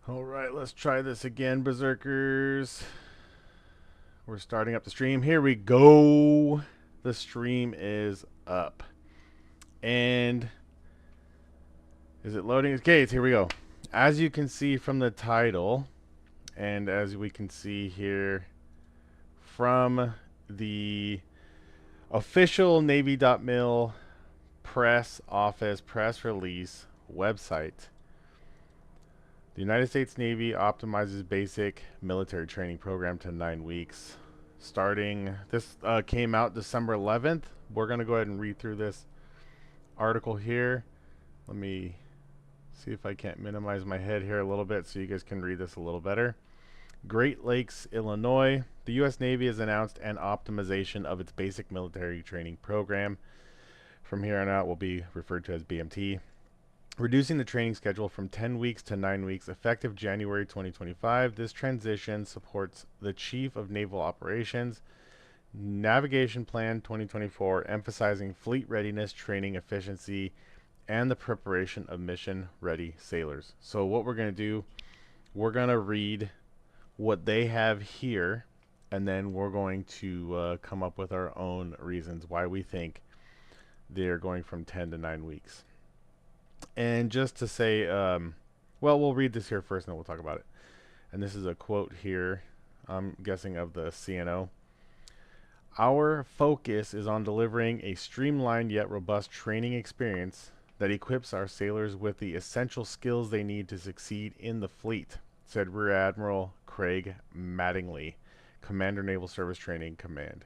All right, let's try this again, Berserkers. We're starting up the stream. Here we go. The stream is up. And is it loading? Okay, here we go. As you can see from the title, and as we can see here from the official Navy.mil press office press release website, the United States Navy optimizes basic military training program to 9 weeks. Starting, this came out December 11th. We're going to go ahead and read through this article here. Let me see if I can't minimize my head here a little bit so you guys can read this a little better. Great Lakes, Illinois. The U.S. Navy has announced an optimization of its basic military training program. From here on out, will be referred to as BMT, reducing the training schedule from 10 weeks to 9 weeks effective January 2025. This transition supports the Chief of Naval Operations Navigation Plan 2024, emphasizing fleet readiness, training efficiency, and the preparation of mission-ready sailors. So what we're going to do, we're going to read what they have here, and then we're going to come up with our own reasons why we think they're going from 10 to 9 weeks. And just to say, well, we'll read this here first and then we'll talk about it. And this is a quote here, I'm guessing of the CNO. Our focus is on delivering a streamlined yet robust training experience that equips our sailors with the essential skills they need to succeed in the fleet, said Rear Admiral Craig Mattingly, Commander Naval Service Training Command.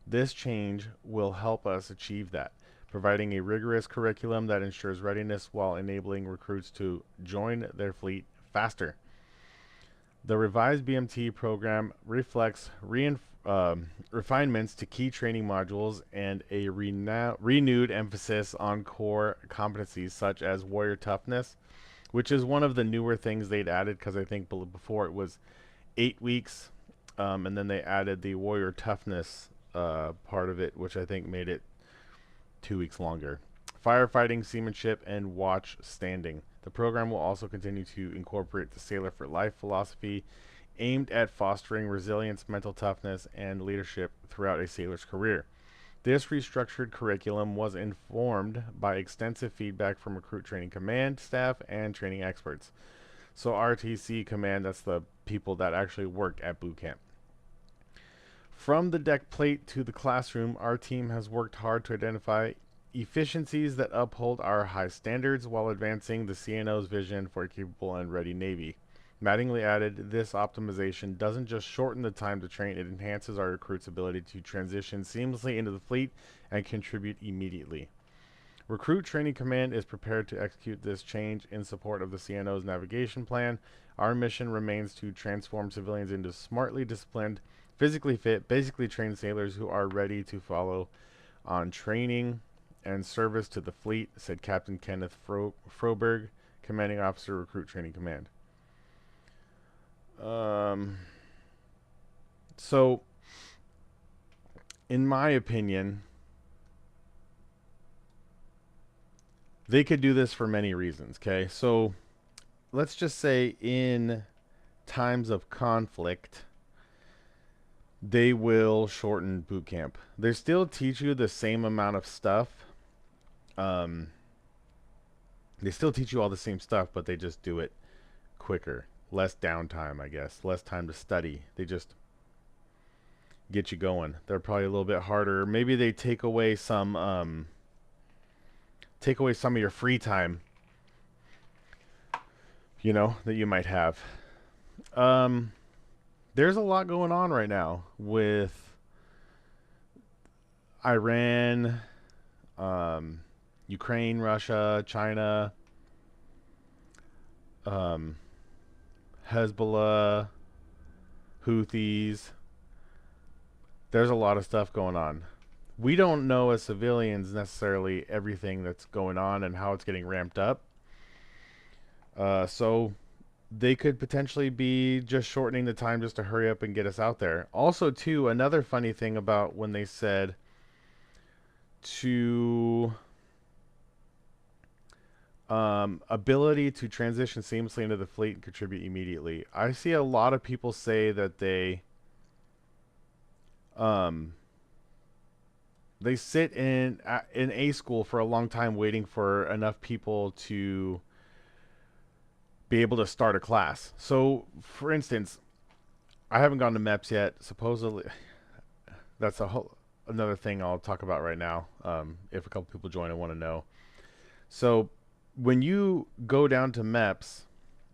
This change will help us achieve that, providing a rigorous curriculum that ensures readiness while enabling recruits to join their fleet faster. The revised BMT program reflects refinements to key training modules and a renewed emphasis on core competencies such as warrior toughness, which is one of the newer things they'd added, because I think before it was 8 weeks, and then they added the warrior toughness part of it, which I think made it 2 weeks longer. Firefighting, seamanship, and watch standing. The program will also continue to incorporate the Sailor for Life philosophy, aimed at fostering resilience, mental toughness, and leadership throughout a sailor's career. This restructured curriculum was informed by extensive feedback from Recruit Training Command staff and training experts. So RTC Command, that's the people that actually work at boot camp. From the deck plate to the classroom, our team has worked hard to identify efficiencies that uphold our high standards while advancing the CNO's vision for a capable and ready Navy. Mattingly added, this optimization doesn't just shorten the time to train, it enhances our recruits' ability to transition seamlessly into the fleet and contribute immediately. Recruit Training Command is prepared to execute this change in support of the CNO's navigation plan. Our mission remains to transform civilians into smartly disciplined, physically fit, basically trained sailors who are ready to follow on training and service to the fleet, said Captain Kenneth Froberg, Commanding Officer, Recruit Training Command. So, in my opinion, they could do this for many reasons, okay? So, let's just say in times of conflict, they will shorten boot camp. They still teach you the same amount of stuff. They still teach you all the same stuff, but they just do it quicker. Less downtime, I guess. Less time to study. They just get you going. They're probably a little bit harder. Maybe they take away some of your free time, you know, that you might have. There's a lot going on right now with Iran, Ukraine, Russia, China, Hezbollah, Houthis. There's a lot of stuff going on. We don't know as civilians necessarily everything that's going on and how it's getting ramped up. So they could potentially be just shortening the time just to hurry up and get us out there. Also, too, another funny thing about when they said to ability to transition seamlessly into the fleet and contribute immediately. I see a lot of people say that um, they sit in A school for a long time waiting for enough people to be able to start a class. So, for instance, I haven't gone to MEPS yet. Supposedly, that's another thing I'll talk about right now. If a couple people join, I want to know. So, when you go down to MEPS,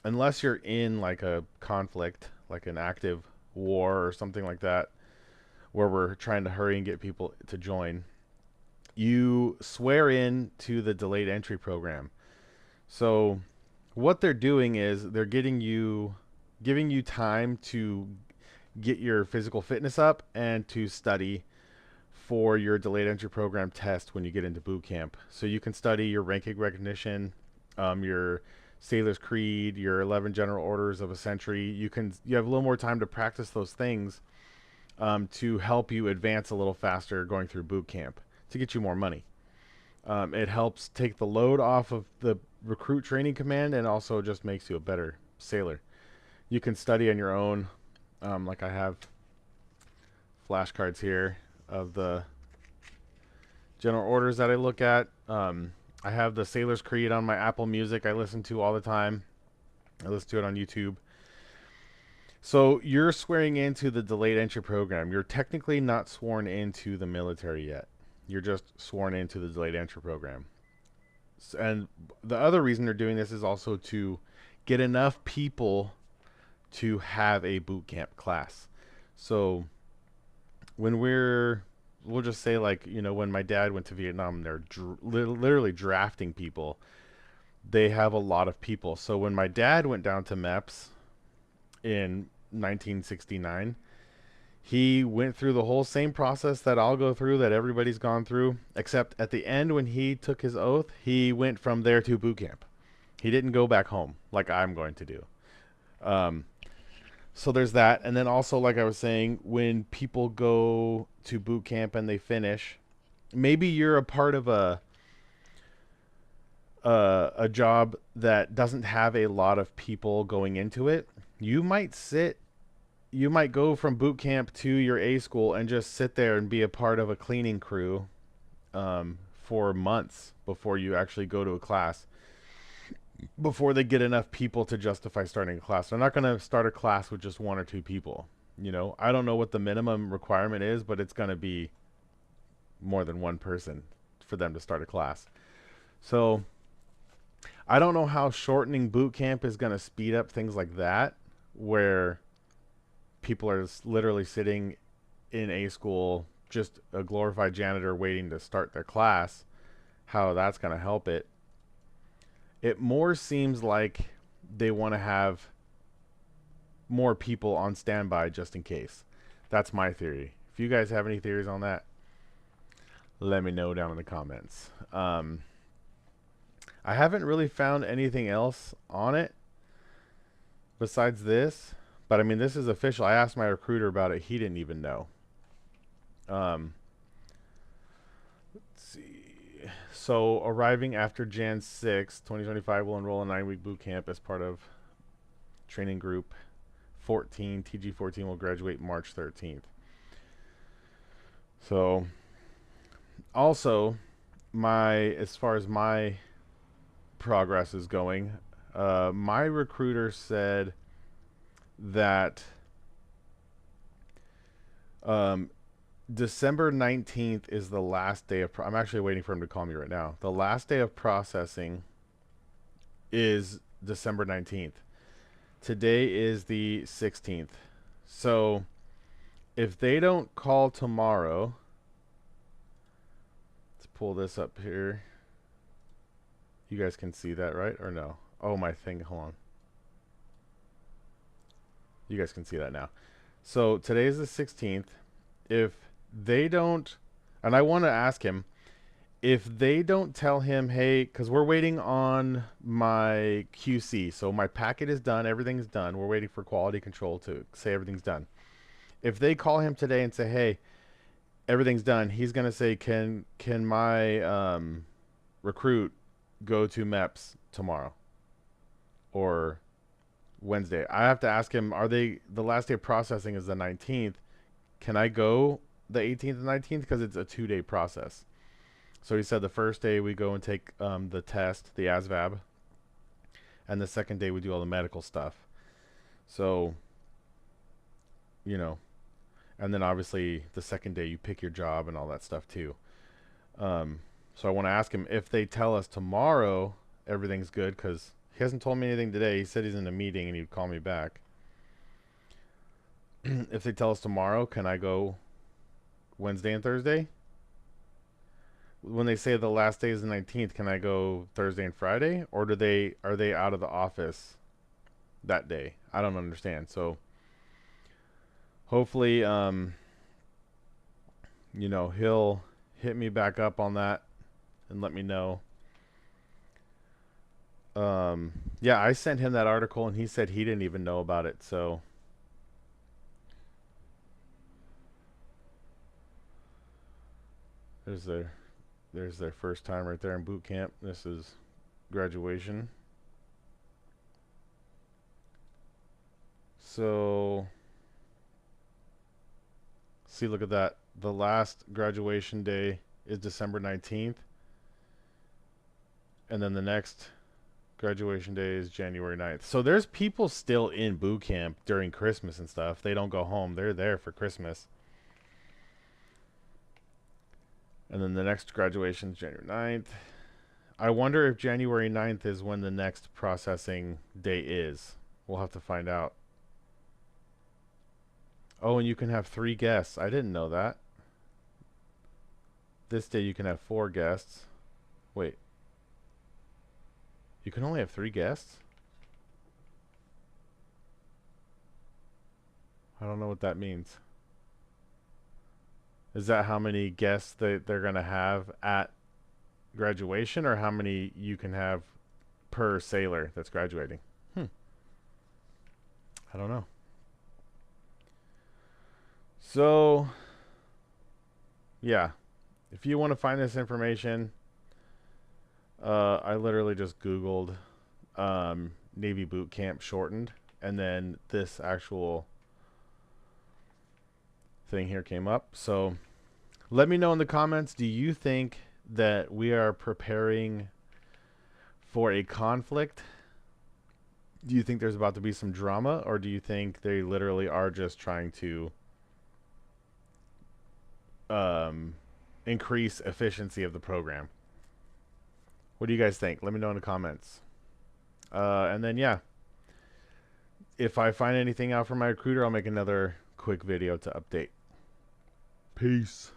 unless you're in like a conflict, like an active war or something like that, where we're trying to hurry and get people to join, you swear in to the delayed entry program. So what they're doing is they're giving you time to get your physical fitness up and to study for your delayed entry program test when you get into boot camp. So you can study your ranking recognition, your Sailor's Creed, your 11 general orders of a century. You have a little more time to practice those things to help you advance a little faster going through boot camp to get you more money. It helps take the load off of the recruit training command and also just makes you a better sailor. You can study on your own. Like I have flashcards here of the general orders that I look at. I have the Sailor's Creed on my Apple Music I listen to all the time. I listen to it on YouTube. So you're swearing into the delayed entry program. You're technically not sworn into the military yet. You're just sworn into the delayed entry program. And the other reason they're doing this is also to get enough people to have a boot camp class. So when we'll just say, like, when my dad went to Vietnam, they're literally drafting people. They have a lot of people. So when my dad went down to MEPS in 1969, he went through the whole same process that I'll go through, that everybody's gone through, except at the end when he took his oath, he went from there to boot camp. He didn't go back home like I'm going to do. So there's that. And then also, like I was saying, when people go to boot camp and they finish, maybe you're a part of a job that doesn't have a lot of people going into it. You might go from boot camp to your A school and just sit there and be a part of a cleaning crew for months before you actually go to a class, before they get enough people to justify starting a class. They're not going to start a class with just one or two people. I don't know what the minimum requirement is, but it's going to be more than one person for them to start a class. So I don't know how shortening boot camp is going to speed up things like that, where people are literally sitting in A school, just a glorified janitor waiting to start their class, how that's going to help it. It more seems like they want to have more people on standby just in case. That's my theory. If you guys have any theories on that, let me know down in the comments. I haven't really found anything else on it besides this, but I mean, this is official. I asked my recruiter about it. He didn't even know. Let's see. So arriving after Jan 6, 2025 will enroll in 9-week boot camp as part of training group 14. TG 14 will graduate March 13th. So also, as far as my progress is going, my recruiter said that December 19th is the last day of I'm actually waiting for him to call me right now. The last day of processing is December 19th. Today is the 16th. So if they don't call tomorrow, let's pull this up here. You guys can see that, right? Or no? Oh, my thing. Hold on. You guys can see that now. So today is the 16th. If they don't, and I want to ask him, if they don't tell him, hey, because we're waiting on my QC. So my packet is done. Everything's done. We're waiting for quality control to say everything's done. If they call him today and say, hey, everything's done, he's going to say, can my recruit go to MEPS tomorrow or Wednesday. I have to ask him, are they, the last day of processing is the 19th. Can I go the 18th and 19th? Because it's a 2-day process. So he said the first day we go and take the test, the ASVAB, and the second day we do all the medical stuff. So, you know, and then obviously the second day you pick your job and all that stuff too. So I want to ask him if they tell us tomorrow everything's good, because he hasn't told me anything today. He said he's in a meeting and he'd call me back. If they tell us tomorrow, can I go Wednesday and Thursday? When they say the last day is the 19th, can I go Thursday and Friday, or are they out of the office that day? I don't understand. So hopefully, he'll hit me back up on that and let me know. Yeah, I sent him that article and he said he didn't even know about it. So there's their first time right there in boot camp. This is graduation. So see, look at that. The last graduation day is December 19th. And then the next graduation day is January 9th. So there's people still in boot camp during Christmas and stuff. They don't go home. They're there for Christmas. And then the next graduation is January 9th. I wonder if January 9th is when the next processing day is. We'll have to find out. Oh, and you can have 3 guests. I didn't know that. This day you can have 4 guests. Wait. You can only have 3 guests? I don't know what that means. Is that how many guests they're going to have at graduation, or how many you can have per sailor that's graduating? I don't know. So, yeah. If you want to find this information, I literally just Googled Navy boot camp shortened, and then this actual thing here came up. So let me know in the comments, do you think that we are preparing for a conflict? Do you think there's about to be some drama, or do you think they literally are just trying to increase efficiency of the program? What do you guys think? Let me know in the comments. And then, yeah, if I find anything out from my recruiter, I'll make another quick video to update. Peace.